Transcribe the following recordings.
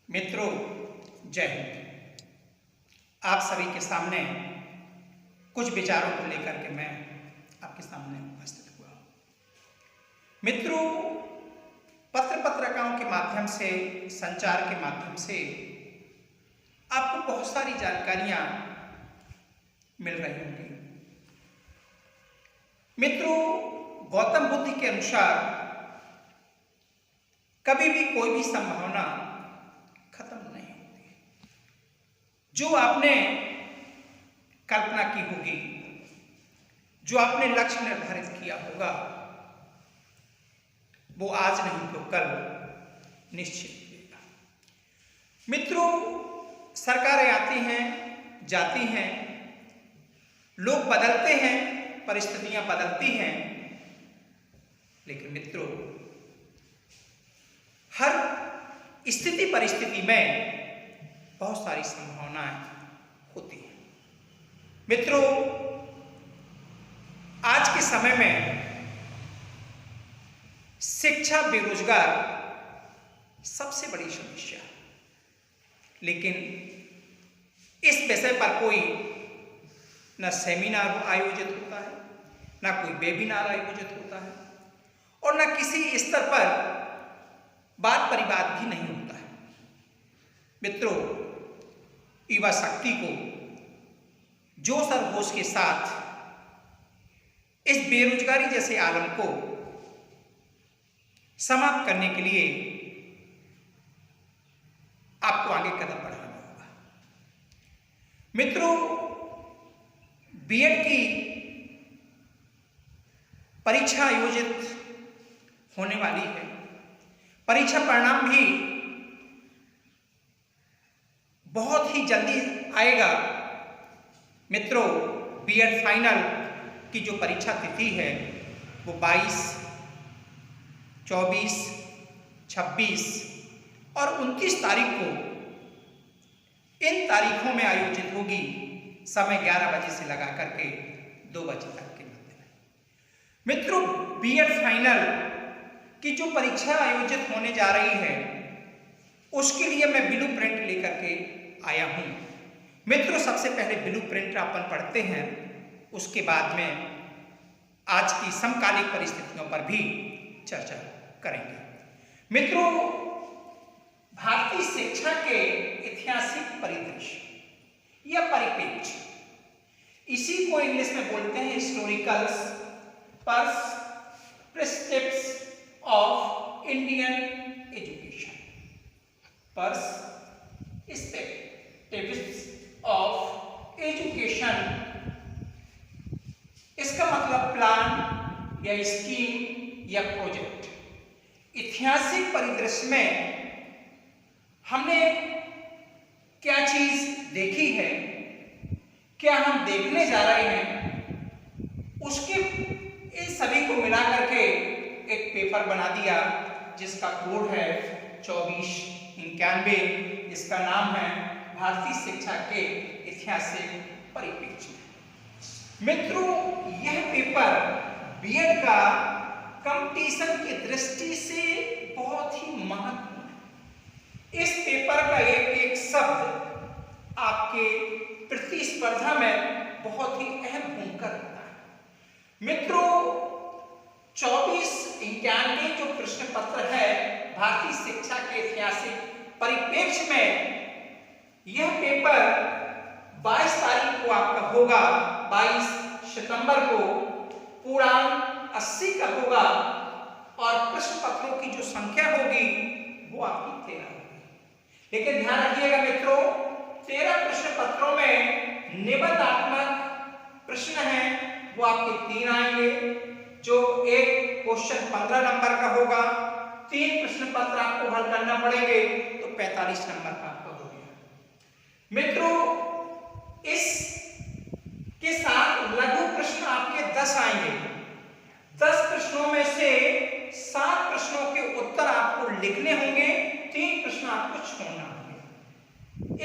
मित्रों, जय हिंद। आप सभी के सामने कुछ विचारों को लेकर के मैं आपके सामने उपस्थित हुआ। मित्रों, पत्रिकाओं के माध्यम से, संचार के माध्यम से आपको बहुत सारी जानकारियां मिल रही होंगी। मित्रों, गौतम बुद्ध के अनुसार कभी भी कोई भी संभावना खत्म नहीं होती। जो आपने कल्पना की होगी, जो आपने लक्ष्य निर्धारित किया होगा, वो आज नहीं तो कल निश्चित होगा। मित्रों, सरकारें आती हैं, जाती हैं, लोग बदलते हैं, परिस्थितियां बदलती हैं, लेकिन मित्रों, हर स्थिति परिस्थिति में बहुत सारी संभावनाएं होती हैं। मित्रों, आज के समय में शिक्षा, बेरोजगार सबसे बड़ी समस्या है, लेकिन इस विषय पर कोई न सेमिनार आयोजित होता है, न कोई वेबिनार आयोजित होता है, और न किसी स्तर पर वाद परिवाद भी नहीं होता है। मित्रों, युवा शक्ति को जोश और होश के साथ इस बेरोजगारी जैसे आलम को समाप्त करने के लिए आपको आगे कदम बढ़ाना होगा। मित्रों, बीएड की परीक्षा आयोजित होने वाली है। परीक्षा परिणाम भी बहुत ही जल्दी आएगा। मित्रों, बीएड फाइनल की जो परीक्षा तिथि है वो 22, 24, 26 और 29 तारीख को इन तारीखों में आयोजित होगी। समय 11 बजे से लगा करके 2 बजे तक के मध्य में। मित्रों, बीएड फाइनल की जो परीक्षा आयोजित होने जा रही है, उसके लिए मैं ब्लू प्रिंट लेकर के आया हूं। मित्रों, सबसे पहले ब्लू प्रिंट अपन पढ़ते हैं, उसके बाद में आज की समकालिक परिस्थितियों पर भी चर्चा करेंगे। मित्रों, भारतीय शिक्षा के ऐतिहासिक परिदृश्य या परिप्रेक्ष्य, इसी को इंग्लिश में बोलते हैं historical perspectives of Indian education. Perspectives of education, इसका मतलब प्लान या स्कीम या प्रोजेक्ट। ऐतिहासिक परिदृश्य में हमने क्या चीज देखी है, क्या हम देखने जा रहे हैं, उसके इन सभी को मिला करके एक पेपर बना दिया जिसका कोड है 2491। इसका नाम है भारतीय शिक्षा के ऐतिहासिक परिप्रेक्ष्य। मित्रों, यह पेपर बीएड का कंपटीशन की दृष्टि से बहुत ही महत्वपूर्ण है। इस पेपर का एक एक शब्द आपके प्रतिस्पर्धा में बहुत ही अहम भूमिका रखता है। मित्रों, 2491 जो प्रश्न पत्र है भारतीय शिक्षा के ऐतिहासिक परिप्रेक्ष्य में, यह पेपर 22 तारीख को आपका होगा। 22 सितंबर को पूर्णांक 80 का होगा और प्रश्न पत्रों की जो संख्या होगी वो आपकी 13 होगी। लेकिन ध्यान रखिएगा मित्रों, 13 प्रश्न पत्रों में निबंधात्मक प्रश्न हैं वो आपके 3 आएंगे, जो एक क्वेश्चन 15 नंबर का होगा। 3 प्रश्न पत्र आपको हल करना पड़ेंगे तो 45 नंबर का आपका हो गया। मित्रों, इस के साथ लघु प्रश्न आपके 10 आएंगे। 10 प्रश्नों में से 7 प्रश्नों के उत्तर आपको लिखने होंगे, 3 प्रश्न आपको छोड़ना होंगे।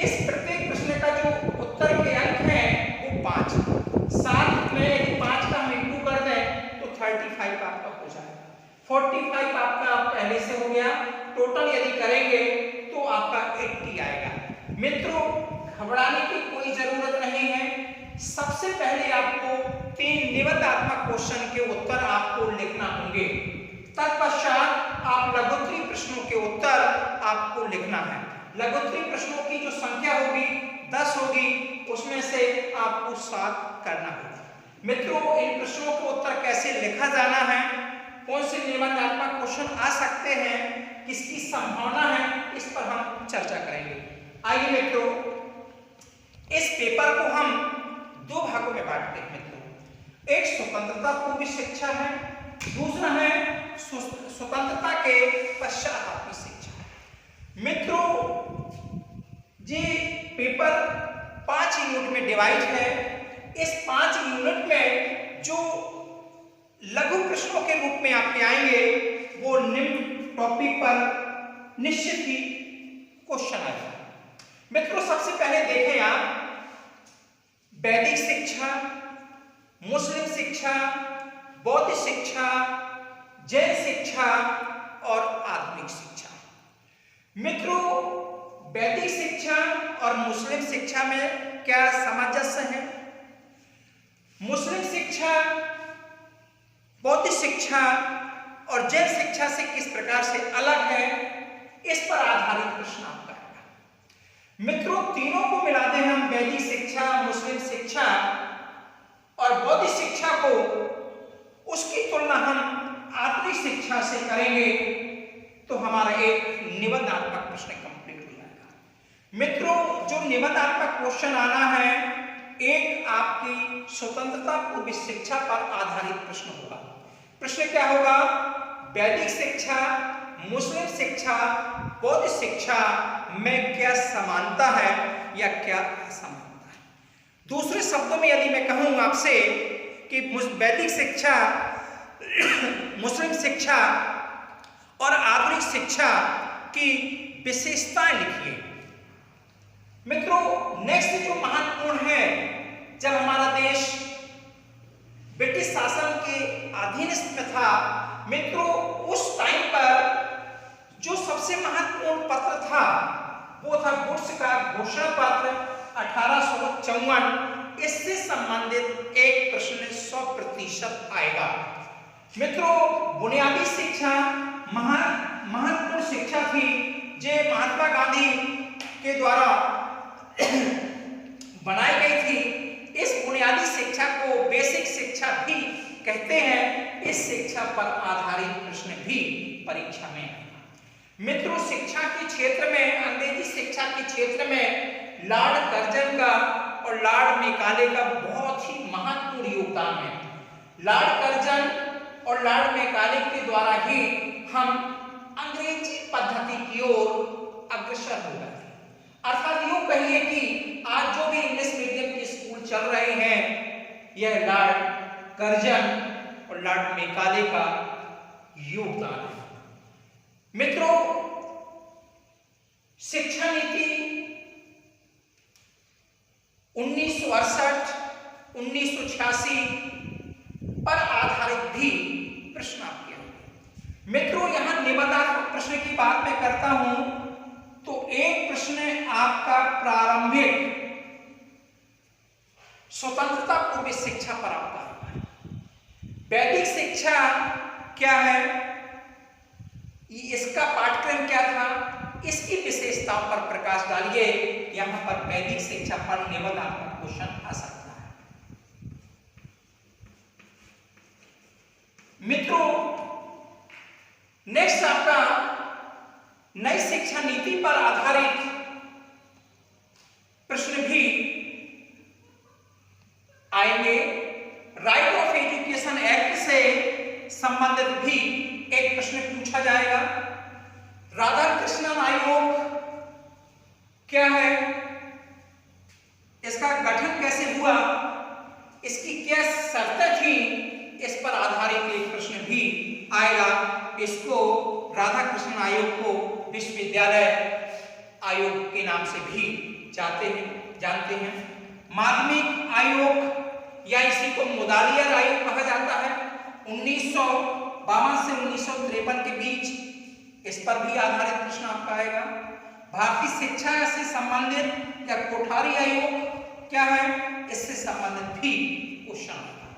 इस प्रत्येक प्रश्न का जो उत्तर के अंक हैं वो 5, 7 में यदि 5 का हम इंटू कर दें तो 35 आपका हो जाएगा। 45 आपका पहले से हो गया। टोटल यदि करेंगे तो आपका मित्रों, घबराने की कोई जरूरत नहीं है। सबसे पहले आपको 3 निबंधात्मक क्वेश्चन के उत्तर आपको लिखना होंगे। तत्पश्चात आप लघुत्तरीय प्रश्नों के उत्तर आपको लिखना है। लघुत्तरीय प्रश्नों की जो संख्या होगी 10 होगी, उसमें से आपको 7 करना होगा। मित्रों, इन प्रश्नों के उत्तर कैसे लिखा जाना है, कौन से निबंधात्मक क्वेश्चन आ सकते हैं, किसकी संभावना है, इस पर हम चर्चा करेंगे। आइए मित्रों, इस पेपर को हम 2 भागों में बांटते हैं मित्रों। एक स्वतंत्रता पूर्व शिक्षा है, दूसरा है स्वतंत्रता के पश्चात आपकी शिक्षा। मित्रों, ये पेपर 5 यूनिट में डिवाइड है। इस 5 यूनिट में जो लघु प्रश्नों के रूप में आपके आएंगे वो निम्न टॉपिक पर निश्चित ही क्वेश्चन आएगा। मित्रों, सबसे पहले देखें आप, वैदिक शिक्षा, मुस्लिम शिक्षा, बौद्ध शिक्षा, जैन शिक्षा और आधुनिक शिक्षा। मित्रों, वैदिक शिक्षा और मुस्लिम शिक्षा में क्या सामंजस्य है? मुस्लिम शिक्षा, बौद्ध शिक्षा और जैन शिक्षा से किस प्रकार से अलग है, इस पर आधारित प्रश्न आपका है। मित्रों, तीनों को मिलाते हैं हम, वैदिक शिक्षा, मुस्लिम शिक्षा और बौद्ध शिक्षा को, उसकी तुलना हम आधुनिक शिक्षा से करेंगे तो हमारा एक निबंधात्मक प्रश्न कंप्लीट हो जाएगा। मित्रों, जो निबंधात्मक क्वेश्चन आना है, एक आपकी स्वतंत्रता पूर्व शिक्षा पर आधारित प्रश्न होगा। प्रश्न क्या होगा? वैदिक शिक्षा, मुस्लिम शिक्षा, बौद्ध शिक्षा में क्या समानता है या क्या असमानता है? दूसरे शब्दों में यदि मैं कहूं आपसे कि वैदिक शिक्षा, मुस्लिम शिक्षा और आधुनिक शिक्षा की विशेषताएं लिखिए। मित्रों, नेक्स्ट जो महत्वपूर्ण है, जब हमारा देश ब्रिटिश शासन के अधीन में था, मित्रों, उस टाइम पर जो सबसे महत्वपूर्ण पत्र था वो था वुड्स का घोषणा पत्र 1854। इससे संबंधित एक प्रश्न 100% आएगा। मित्रों, बुनियादी शिक्षा महत्वपूर्ण शिक्षा थी जो महात्मा गांधी के द्वारा बनाई गई थी। इस बुनियादी शिक्षा को बेसिक शिक्षा भी कहते हैं। इस शिक्षा पर आधारित प्रश्न भी परीक्षा में आएगा। मित्रों, शिक्षा के क्षेत्र में, अंग्रेजी शिक्षा के क्षेत्र में लॉर्ड कर्जन का और लॉर्ड मैकाले का बहुत ही महत्वपूर्ण योगदान है। लॉर्ड कर्जन और लॉर्ड मैकाले के द्वारा ही हम अंग्रेजी पद्धति की ओर अग्रसर हो गए। अर्थात यूं कहिए कि आज जो भी इंग्लिश मीडियम के स्कूल चल रहे हैं, यह लॉर्ड कर्जन और लॉर्ड मैकाले का योगदान है। मित्रों, शिक्षा नीति 1968, 1986 पर आधारित भी प्रश्न आपके होंगे। मित्रों, यहां निबंधात्मक प्रश्न की बात मैं करता हूं तो एक प्रश्न आपका प्रारंभिक स्वतंत्रता पूर्व शिक्षा पर आता है। वैदिक शिक्षा क्या है, इसका पाठ्यक्रम क्या था, इसकी विशेषताओं पर प्रकाश डालिए। यहां पर वैदिक शिक्षा पर निबंधात्मक क्वेश्चन आ सकता है। मित्रों, नेक्स्ट आपका नई शिक्षा नीति पर आधारित प्रश्न भी आएंगे। राइट ऑफ एजुकेशन एक्ट से संबंधित भी एक प्रश्न पूछा जाएगा। राधाकृष्णन आयोग क्या है, इसका गठन कैसे हुआ, इसकी क्या शर्तें थी, इस पर आधारित एक प्रश्न भी आएगा। इसको राधाकृष्णन आयोग को विश्वविद्यालय आयोग के नाम से भी जानते हैं। माध्यमिक आयोग या इसी को मुदालियर आयोग कहा जाता है। 1952 से 1953 के बीच इस पर भी आधारित प्रश्न आपका आएगा। भारतीय शिक्षा से संबंधित या कोठारी आयोग क्या है, इससे संबंधित भी क्वेश्चन आता है।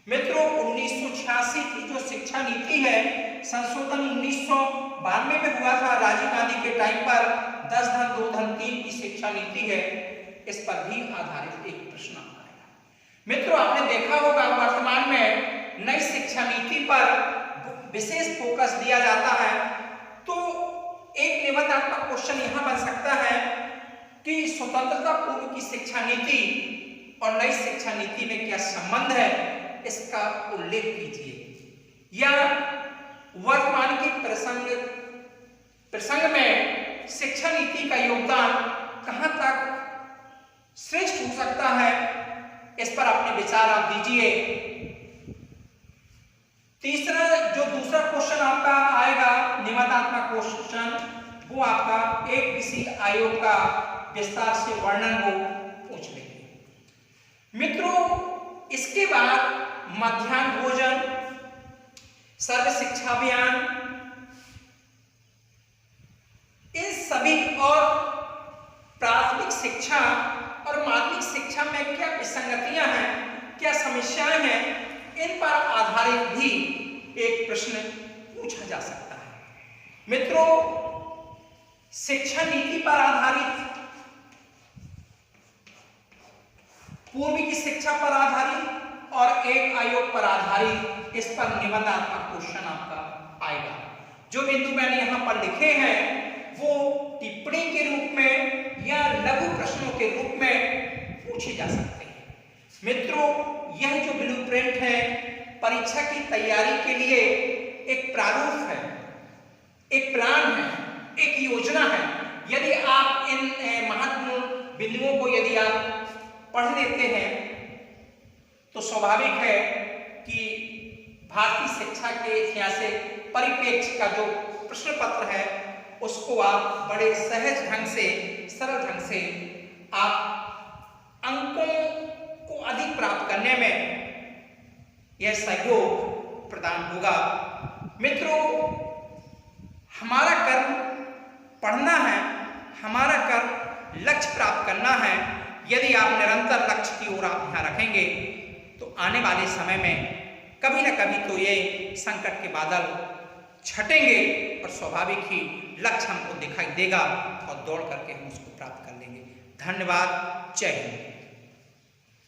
मित्रों 1986 की जो शिक्षा नीति है, संशोधन 1992 में हुआ था राजीव गांधी के टाइम पर, 10 धन 2 धन 3 की शिक्षा नीति है, इस पर भी आधारित एक प्रश्न आएगा। मित्रों आपने देखा होगा वर्तमान में नई शिक्षा नीति पर विशेष फोकस दिया जाता है, तो एक निबंधात्मक क्वेश्चन यहां बन सकता है कि स्वतंत्रता पूर्व की शिक्षा नीति और नई शिक्षा नीति में क्या संबंध है, इसका उल्लेख कीजिए, या वर्तमान की प्रसंग में शिक्षा नीति का योगदान कहां तक श्रेष्ठ हो सकता है, इस पर अपने विचार आप दीजिए। तीसरा जो दूसरा क्वेश्चन आपका आएगा निबंधात्मक क्वेश्चन, वो आपका एक किसी आयोग का विस्तार से वर्णन वो पूछ लेंगे। मित्रों इसके बाद मध्याह्न भोजन, सर्व शिक्षा अभियान, इन सभी और प्राथमिक शिक्षा और माध्यमिक शिक्षा में क्या विसंगतियां हैं, क्या समस्याएं हैं, इन पर आधारित भी एक प्रश्न पूछा जा सकता है। मित्रों शिक्षा नीति पर आधारित, पूर्व की शिक्षा पर आधारित और एक आयोग पर आधारित, इस पर निबंधात्मक क्वेश्चन आपका आएगा। जो बिंदु मैंने यहां पर लिखे हैं वो टिप्पणी के रूप में या लघु प्रश्नों के रूप में पूछे जा सकते हैं। मित्रों यह जो ब्लूप्रिंट है परीक्षा की तैयारी के लिए एक प्रारूप है, एक प्लान है, एक योजना है। यदि आप इन महत्वपूर्ण बिंदुओं को यदि आप पढ़ लेते हैं तो स्वाभाविक है कि भारतीय शिक्षा के ऐतिहासिक परिप्रेक्ष्य का जो प्रश्न पत्र है उसको आप बड़े सहज ढंग से, सरल ढंग से आप अंकों को अधिक प्राप्त करने में यह सहयोग प्रदान होगा। मित्रों हमारा कर्म पढ़ना है, हमारा कर्म लक्ष्य प्राप्त करना है। यदि आप निरंतर लक्ष्य की ओर आप ध्यान रखेंगे तो आने वाले समय में कभी न कभी तो ये संकट के बादल छटेंगे और स्वाभाविक ही लक्ष्य हमको दिखाई देगा और दौड़ करके हम उसको प्राप्त कर लेंगे। धन्यवाद। जय हिंद।